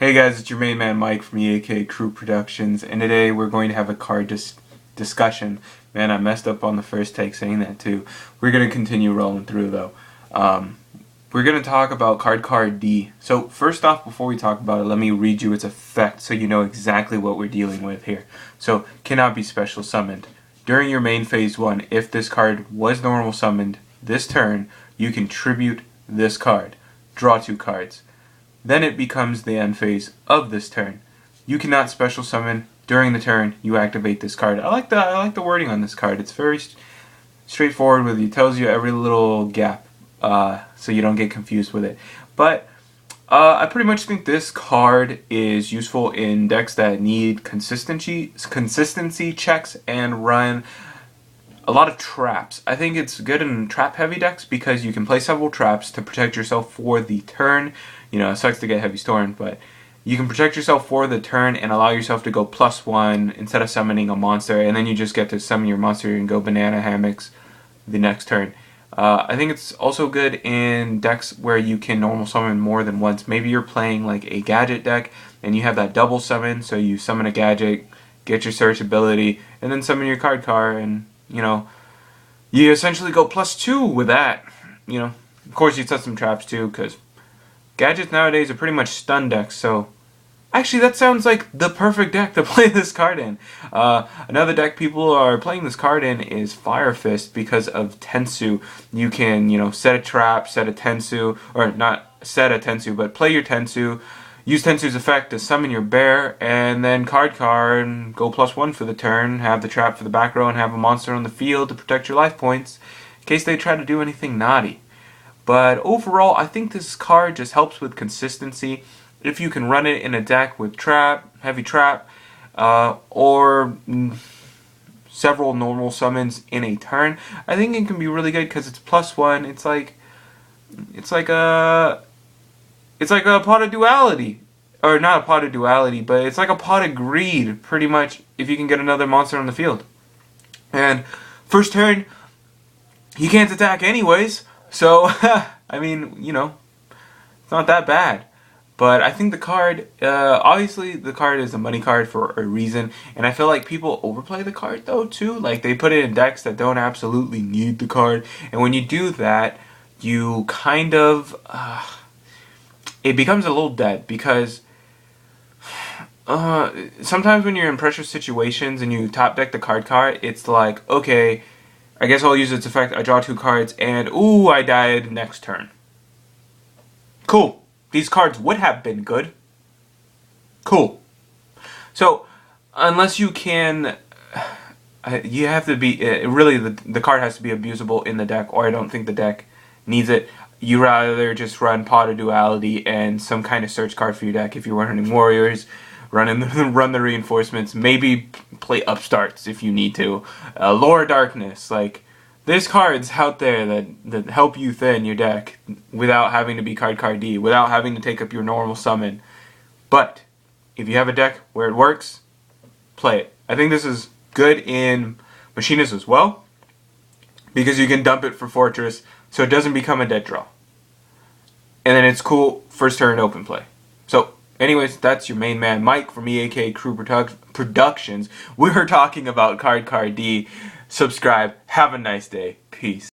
Hey guys, it's your main man Mike from EAKCrewProductions, and today we're going to have a card discussion. Man, I messed up on the first take saying that too. We're going to continue rolling through though. We're going to talk about Cardcar D. So first off, before we talk about it, let me read you its effect so you know exactly what we're dealing with here. So, cannot be special summoned. During your main phase 1, if this card was normal summoned this turn, you can tribute this card. Draw 2 cards. Then it becomes the end phase of this turn. You cannot special summon during the turn. You activate this card. I like the wording on this card. It's very straightforward with you. It tells you every little gap, so you don't get confused with it. But I pretty much think this card is useful in decks that need consistency checks and run a lot of traps. I think it's good in trap heavy decks because you can play several traps to protect yourself for the turn. You know, it sucks to get heavy stormed, but you can protect yourself for the turn and allow yourself to go +1 instead of summoning a monster, and then you just get to summon your monster and go banana hammocks the next turn. I think it's also good in decks where you can normal summon more than once. Maybe you're playing like a gadget deck and you have that double summon, so you summon a gadget, get your search ability, and then summon your Cardcar, and you know, you essentially go +2 with that. You know, of course you set some traps too, because gadgets nowadays are pretty much stun decks, so actually that sounds like the perfect deck to play this card in. Another deck people are playing this card in is Fire Fist because of Tensu. You can, you know, set a trap, set a Tensu, or not set a Tensu, but play your Tensu, use Tensu's effect to summon your bear, and then Cardcar and go +1 for the turn, have the trap for the back row, and have a monster on the field to protect your life points in case they try to do anything naughty. But overall, I think this card just helps with consistency. If you can run it in a deck with heavy trap, or several normal summons in a turn, I think it can be really good because it's +1. It's like a pot of duality, or not a pot of duality, but it's like a pot of greed, pretty much. If you can get another monster on the field, and first turn, he can't attack anyways. So, I mean, you know, it's not that bad. But I think the card, obviously the card is a money card for a reason. And I feel like people overplay the card though too. Like they put it in decks that don't absolutely need the card. And when you do that, you kind of, it becomes a little dead. Because sometimes when you're in pressure situations and you top deck the Cardcar, it's like, okay, I guess I'll use its effect, I draw 2 cards, and ooh, I died next turn. Cool. These cards would have been good. Cool. So, unless you can, you have to be, really the card has to be abusable in the deck, or I don't think the deck needs it. You rather just run Pot of Duality and some kind of search card for your deck if you're running Warriors. Run the reinforcements. Maybe play Upstarts if you need to. Lower Darkness. Like, there's cards out there that help you thin your deck without having to be Cardcar D, without having to take up your normal summon. But if you have a deck where it works, play it. I think this is good in Machinists as well, because you can dump it for Fortress, so it doesn't become a dead draw. And then it's cool first turn open play. So, anyways, that's your main man Mike from EAKCrewProductions. We're talking about Cardcar D. Subscribe. Have a nice day. Peace.